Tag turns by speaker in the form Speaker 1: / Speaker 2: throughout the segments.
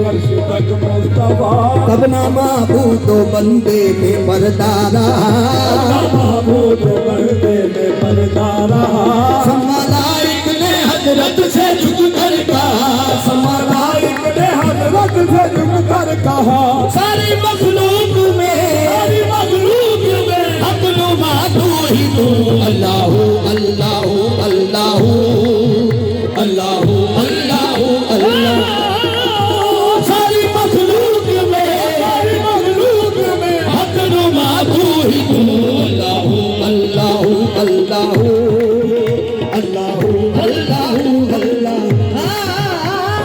Speaker 1: अर्श तक मुस्तफा।
Speaker 2: कब ना महबूब तो बंदे में पर्दा रहा,
Speaker 1: महबूब बंदे में पर्दा रहा।
Speaker 2: समालाइक ने हजरत से झुक कर कहा,
Speaker 1: समालाइक ने हजरत से झुक कर कहा,
Speaker 2: सारी मखलूक में हक नुमा तू ही तू। अल्लाह अल्लाह अल्लाह अल्लाह अल्लाह अल्लाह। सारी मखलूक में हक नुमा तू ही तू। अल्लाह अल्लाह अल्लाह अल्लाह अल्लाह अल्लाह।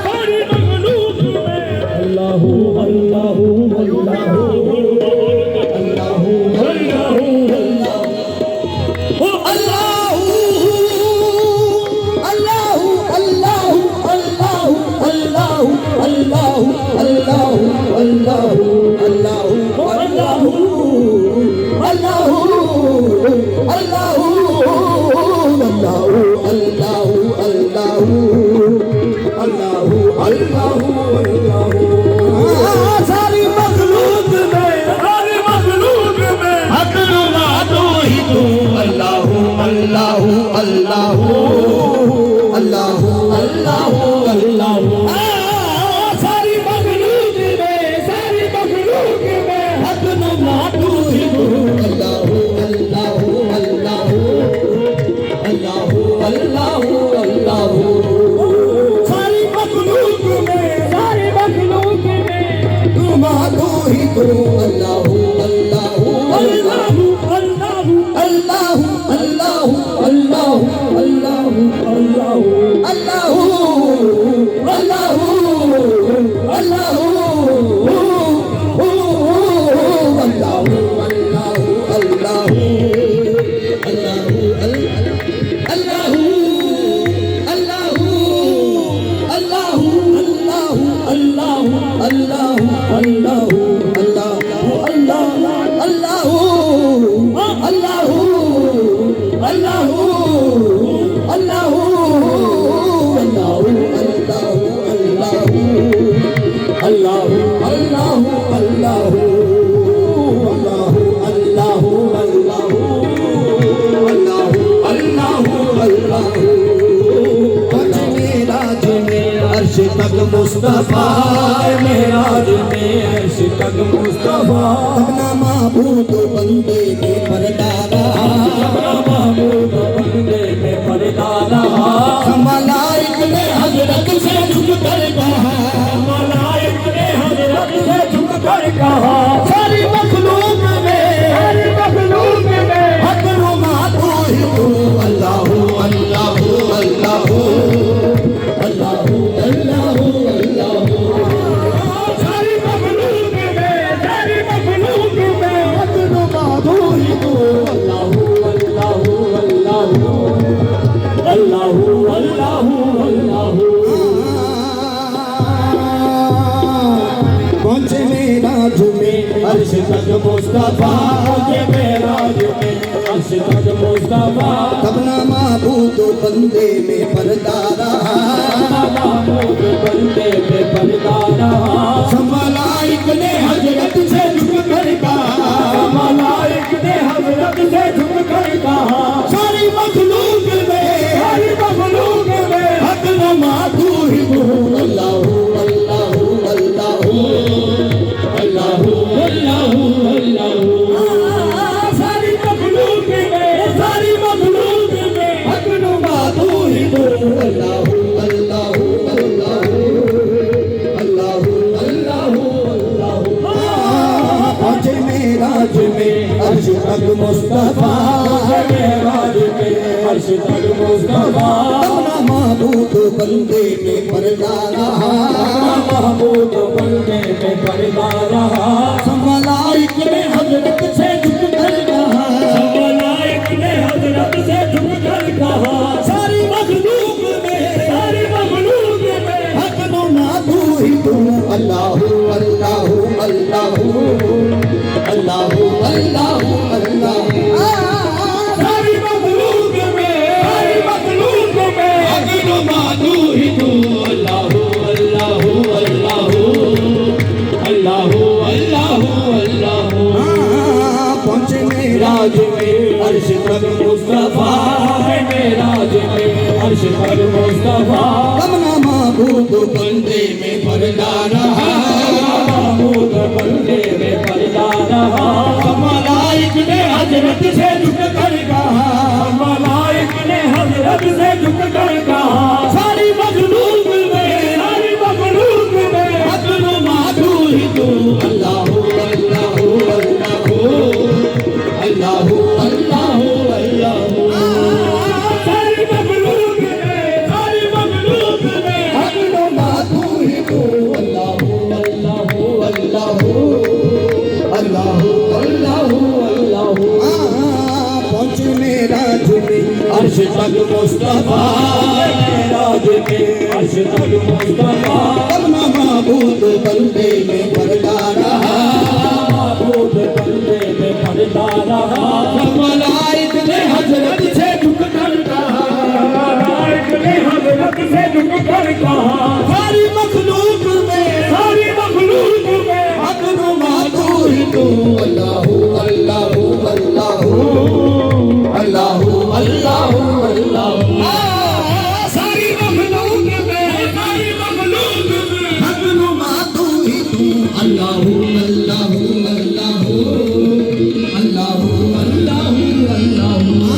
Speaker 1: सारी मखलूक में अल्लाह अल्लाह अल्लाह सारी मखलूक में हक नुमा तू ही तू।
Speaker 2: अल्लाह अल्लाह अल्लाह अल्लाह अल्लाह अल्लाह।
Speaker 1: सारी मखलूक में हक नुमा तू ही तू।
Speaker 2: अल्लाह अल्लाह अल्लाह अल्लाह अल्लाह अल्लाह।
Speaker 1: सारी मखलूक में
Speaker 2: नुमा तू ही तू। अल्लाह अल्लाह अल्लाह अल्लाह अल्लाह अल्लाह अल्लाह अल्लाह अल्लाह अल्लाह अल्लाह
Speaker 1: तक मुस्तफा मेराज में अर्श तक मुस्तफा।
Speaker 2: अपना महबूब बंदे में पर्दा रहा,
Speaker 1: महबूब बंदे में पर्दा रहा।
Speaker 2: मलाइक ने हजरत से झुक कर कहा,
Speaker 1: मलाइक ने हजरत से झुक कर कहा,
Speaker 2: सारी मखलूक में हक नुमा तू ही तू। अल्लाह अल्लाह अल्लाह अल्लाह अल्लाह अल्लाह।
Speaker 1: सारी मखलूक में हक नुमा तू ही तू। अल्लाह अल्लाह अल्लाह अल्लाह अल्लाह अल्लाह।
Speaker 2: पहुंचे मेराज में
Speaker 1: अर्श तक मुस्तफा, पहुंचे मेराज में अर्श तक मुस्तफा।
Speaker 2: तब ना महबूब बंदे में पर्दा रहा,
Speaker 1: महबूब बंदे में पर्दा रहा।
Speaker 2: मलाइक ने हजरत से झुक कर कहा,
Speaker 1: मलाइक ने हजरत से झुक कर कहा,
Speaker 2: सारी मखलूक में हक नुमा तू ही तू। अल्लाह अल्लाह अल्लाह अल्लाह अल्लाह अल्लाह।
Speaker 1: सारी मखलूक में हक नुमा तू ही तू।
Speaker 2: अल्लाह अल्लाह अल्लाह अल्लाह अल्लाह अल्लाह। पहुंचे मेराज में अर्श तक मुस्तफा,
Speaker 1: मेराज में अर्श तक मुस्तफा।
Speaker 2: अपना महबूब बंदे में पर्दा रहा,
Speaker 1: महबूब बंदे में पर्दा रहा।
Speaker 2: मलाइक ने हजरत से झुक कर कहा,
Speaker 1: मलाइक ने हजरत से झुक कर कहा,
Speaker 2: सारी मखलूक में हक नुमा तू ही तू। अल्लाह अल्लाह अल्लाह अल्लाह अल्लाह अल्लाह।
Speaker 1: सारी मखलूक में हक नुमा तू ही तू। अल्लाह अल्लाह अल्लाह अर्श तक मुस्तफा है मेराज में, अर्श तक मुस्तफा
Speaker 2: अपना महबूब बंदे में पर्दा रहा,
Speaker 1: महबूब बंदे में पर्दा रहा।
Speaker 2: मलाइक ने हजरत से झुक कर कहा,
Speaker 1: मलाइक ने हजरत से झुक कर कहा,
Speaker 2: सारी मखलूक में,
Speaker 1: सारी मखलूक में
Speaker 2: अपना माधु ही तू। अल्लाह अल्लाह अल्लाह अल्लाह अल्लाह
Speaker 1: सारी मखलूक में, सारी मखलूक में
Speaker 2: अपना माधु ही तू। अल्लाह अल्लाह अल्लाह अल्लाह अल्लाह अल्लाह। पहुंचे मेराज में
Speaker 1: अर्श तक मुस्तफा है मेराज में, अर्श तक मुस्तफा
Speaker 2: अपना महबूब बंदे में पर्दा रहा,
Speaker 1: महबूब बंदे में पर्दा रहा।
Speaker 2: मलाइक ने हजरत से झुक कर कहा,
Speaker 1: मलाइक ने हजरत से झुक कर कहा,
Speaker 2: सारी मखलूक में,
Speaker 1: सारी मखलूक में
Speaker 2: अपना माधु ही तू। अल्लाह अल्लाह अल्लाह अल्लाह अल्लाह अल्लाह।
Speaker 1: सारी मखलूक में, सारी मखलूक में
Speaker 2: अपना माधु ही तू। अल्लाह अल्लाह अल्लाह अल्लाह अल्लाह अल्लाह।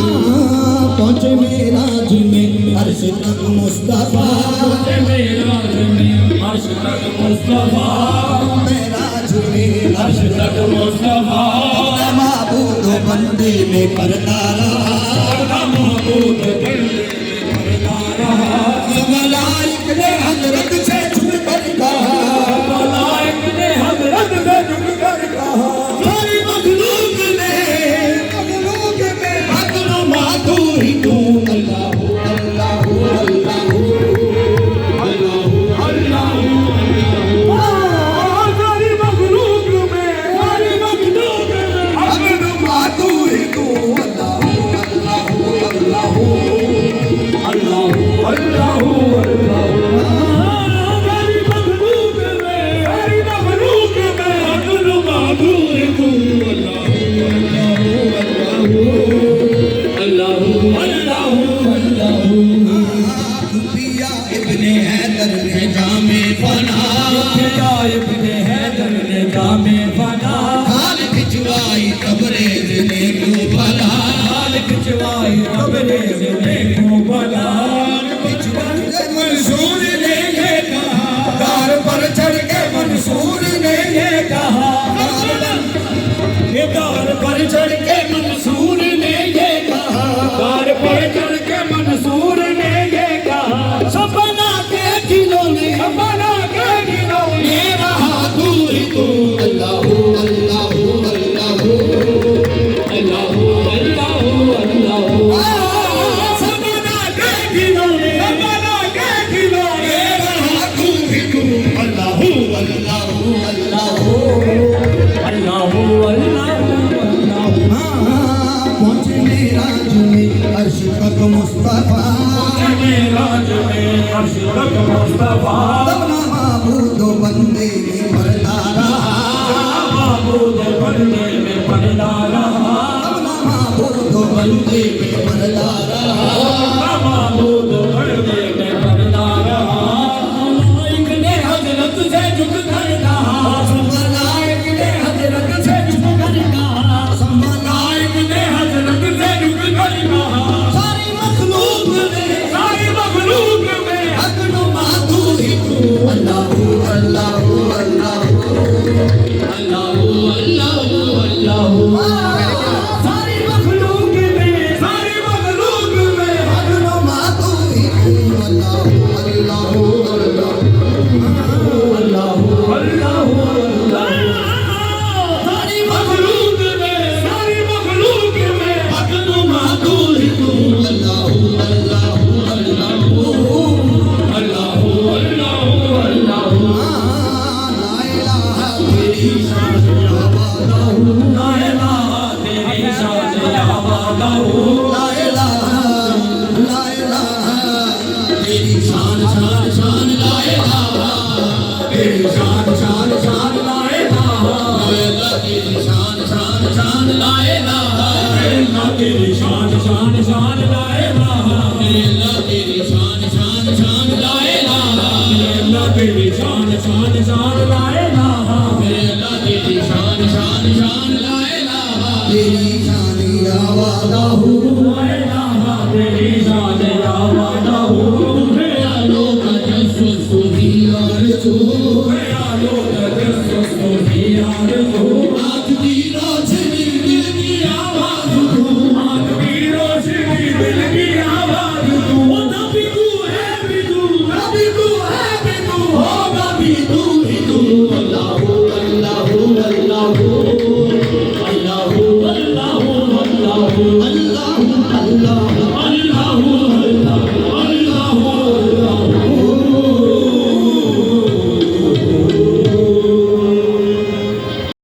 Speaker 2: पहुंचे मेराज में अर्श तक मुस्तफा,
Speaker 1: मेराज में अर्श तक मुस्तफा,
Speaker 2: मेराज में
Speaker 1: अर्श तक मुस्तफा
Speaker 2: महबूब बंदे में पर्दा रहा,
Speaker 1: महबूब बंदे में पर्दा रहा।
Speaker 2: मलाइक ने हजरत से झुक कर कहा,
Speaker 1: मलाइक ने हजरत से झुक कर कहा,
Speaker 2: सारी मखलूक में अपना माधु ही तू। अल्लाह अल्लाह अल्लाह अल्लाह अल्लाह।
Speaker 1: सारी मखलूक में, सारी मखलूक में
Speaker 2: अपना माधु ही तू। अल्लाह अल्लाह अल्लाह
Speaker 1: अल्लाह अल्लाह अल्लाह। सारी मखलूक में, सारी मखलूक में अब्दुल माबूद तू। अल्लाह अल्लाह अल्लाह।
Speaker 2: पिया इब्ने हैदर ने जामे फना,
Speaker 1: या इब्ने हैदर ने जामे फना,
Speaker 2: हाल खिंचवाई कब्रेज ने क्यों भला,
Speaker 1: हाल खिंचवाई कब्रेज ने क्यों भला।
Speaker 2: मंसूर ने ये कहा, दार पर चढ़ के मंसूर ने ये कहा,
Speaker 1: ये दार पर चढ़ के मंसूर ने ये कहा, दार पर चढ़ के मंसूर ने ये कहा,
Speaker 2: सपना के खिलौने
Speaker 1: बना के गिनौने
Speaker 2: मेरा हाथू ही तू। अल्लाह अल्लाह अल्लाह
Speaker 1: अल्लाह अल्लाह अल्लाह।
Speaker 2: सपना के खिलौने
Speaker 1: बना के गिनौने
Speaker 2: मेरा हाथू ही तू। अल्लाह अल्लाह अल्लाह।
Speaker 1: अल्लाह अल्लाह अल्लाह।
Speaker 2: पहुंचे मेराज में अर्श तक मुस्तफा,
Speaker 1: मेराज में अर्श तक मुस्तफा,
Speaker 2: अपना महबूब बंदे में पर्दा रहा,
Speaker 1: महबूब बंदे में पर्दा रहा,
Speaker 2: अपना महबूब बंदे में पर्दा रहा,
Speaker 1: महबूब बंदे में पर्दा रहा। मलाइक ने हजरत से झुक कर कहा, मलाइक ने हजरत से झुक कर कहा, मलाइक ने हजरत से झुक कर कहा,
Speaker 2: सारी मखलूक में,
Speaker 1: सारी मखलूक में
Speaker 2: अपना माधु ही तू। अल्लाह अल्लाह अल्लाह
Speaker 1: अल्लाह अल्लाह अल्लाह।
Speaker 2: सारी मखलूक में,
Speaker 1: सारी मखलूक में
Speaker 2: अपना माधु ही तू। अल्लाह अल्लाह अल्लाह अल्लाह
Speaker 1: अल्लाह अल्लाह। सारी मखलूक में, सारी मखलूक में
Speaker 2: अपना माधु ही तू। अल्लाह अल्लाह अल्लाह
Speaker 1: अल्लाह अल्लाह अल्लाह।
Speaker 2: ला इलाहा तेरी शान आवाज़
Speaker 1: ला इलाहा तेरी शान आवाज़।
Speaker 2: ला इलाहा तेरी शान शान शान ला इलाहा तेरी शान शान शान ला इलाहा तेरी शान शान शान ला इलाहा
Speaker 1: तेरी शान शान शान लाए लाहा
Speaker 2: मेरे अल्लाह तेरी शान शान शान लाए लाहा
Speaker 1: मेरे अल्लाह तेरी शान शान शान लाए लाहा
Speaker 2: मेरे अल्लाह तेरी शान शान शान लाए लाहा
Speaker 3: तेरी शान आवाज़ हो
Speaker 1: लाए लाहा तेरी शान आवाज़ हो
Speaker 2: ख्यालों का जस्सुस तू ही आरज़ू
Speaker 1: ख्यालों का जस्सुस तू ही आरज़ू
Speaker 2: आँख की रोशनी दिल की आवाज़ तू
Speaker 1: आँख की रोशनी दिल की आवाज़ तू ओ नबी तू है भी तू
Speaker 2: नबी तू है भी तू होगा भी तू ही तू अल्लाह